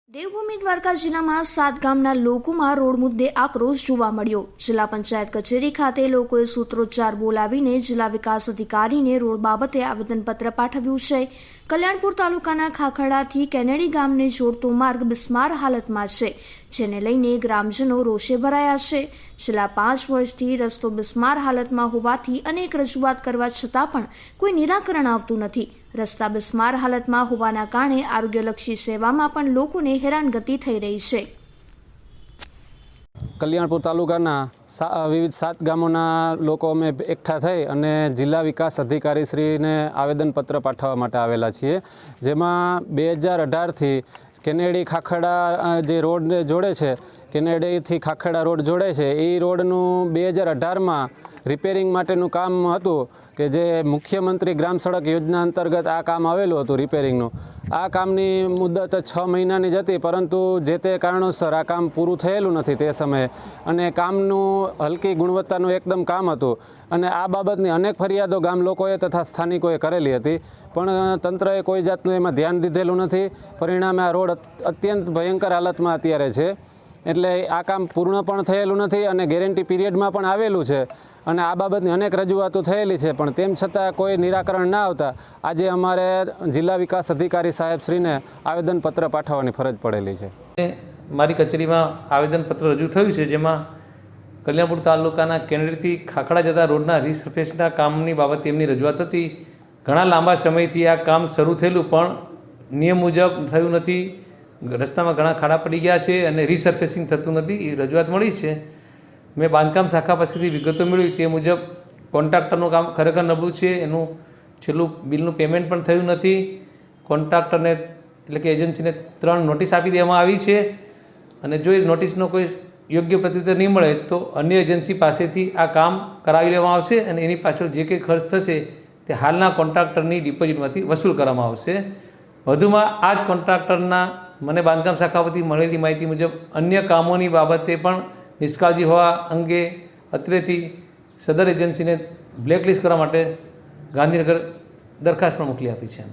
દેવભૂમિ દ્વારકા જિલ્લામાં 7 ગામના લોકોમાં રોડ મુદ્દે આક્રોશ જોવા મળ્યો। જિલ્લા પંચાયત કચેરી ખાતે લોકોએ સૂત્રોચ્ચાર બોલાવીને જિલ્લા વિકાસ અધિકારીને રોડ બાબતે આવેદનપત્ર પાઠવ્યું છે। કલ્યાણપુર તાલુકાના ખાખડાથી કેનેડી ગામને જોડતો માર્ગ બિસ્માર હાલતમાં છે, જેને લઈને ગ્રામજનો રોષે ભરાયા છે। છેલ્લા 5 વર્ષથી રસ્તો બિસ્માર હાલતમાં હોવાથી અનેક રજૂઆત કરવા છતાં પણ કોઈ નિરાકરણ આવતું નથી। રસ્તા બિસ્માર હાલતમાં હોવાના કારણે આરોગ્યલક્ષી સેવામાં પણ લોકોને હેરાનગતિ થઈ રહી છે। કલ્યાણપુર તાલુકાના વિવિધ 7 ગામોના લોકો અમે એકઠા થઈ અને જિલ્લા વિકાસ અધિકારી શ્રીને આવેદનપત્ર પાઠવવા માટે આવેલા છીએ, જેમાં 2018થી કેનેડી ખાખડા જે રોડ જોડે છે, કેનેડીથી ખાખડા રોડ જોડે છે, એ રોડનું 2018માં રિપેરિંગ માટેનું કામ હતું કે જે મુખ્યમંત્રી ગ્રામ સડક યોજના અંતર્ગત આ કામ આવેલું હતું રિપેરિંગનું। આ કામની મુદત 6 મહિનાની જ હતી, પરંતુ જે તે કારણોસર આ કામ પૂરું થયેલું નથી તે સમયે, અને કામનું હલકી ગુણવત્તાનું એકદમ કામ હતું અને આ બાબતની અનેક ફરિયાદો ગામ લોકોએ તથા સ્થાનિકોએ કરેલી હતી, પણ તંત્રએ કોઈ જાતનું એમાં ધ્યાન દીધેલું નથી। પરિણામે આ રોડ અત્યંત ભયંકર હાલતમાં અત્યારે છે, એટલે આ કામ પૂર્ણ પણ થયેલું નથી અને ગેરંટી પીરિયડમાં પણ આવેલું છે અને આ બાબતની અનેક રજૂઆતો થયેલી છે, પણ તેમ છતાં કોઈ નિરાકરણ ના આવતા આજે અમારે જિલ્લા વિકાસ અધિકારી સાહેબશ્રીને આવેદનપત્ર પાઠવવાની ફરજ પડેલી છે। મારી કચેરીમાં આવેદનપત્ર રજૂ થયું છે, જેમાં કલ્યાણપુર તાલુકાના કેનેડીથી ખાખડા જતા રોડના રિસર્ફેસના કામની બાબતે એમની રજૂઆત હતી। ઘણા લાંબા સમયથી આ કામ શરૂ થયેલું પણ નિયમ મુજબ થયું નથી, રસ્તામાં ઘણા ખાડા પડી ગયા છે અને રિસર્ફેસિંગ થતું નથી, એ રજૂઆત મળી છે। મેં બાંધકામ શાખા પાસેથી વિગતો મેળવી તે મુજબ કોન્ટ્રાક્ટરનું કામ ખરેખર નબળું છે, એનું છેલ્લું બિલનું પેમેન્ટ પણ થયું નથી। કોન્ટ્રાક્ટરને એટલે કે એજન્સીને 3 નોટિસ આપી દેવામાં આવી છે અને જો એ નોટિસનો કોઈ યોગ્ય પ્રત્યુત્તર નહીં મળે તો અન્ય એજન્સી પાસેથી આ કામ કરાવી લેવામાં આવશે અને એની પાછળ જે કંઈ ખર્ચ થશે તે હાલના કોન્ટ્રાક્ટરની ડિપોઝિટમાંથી વસૂલ કરવામાં આવશે। વધુમાં આ જ કોન્ટ્રાક્ટરના મને બાંધકામ શાખા પરથી મળેલી માહિતી મુજબ અન્ય કામોની બાબતે પણ નિષ્કાળજી હોવા અંગે અત્રેથી સદર એજન્સીને બ્લેકલિસ્ટ કરવા માટે ગાંધીનગર દરખાસ્ત પણ મોકલી આપી છે।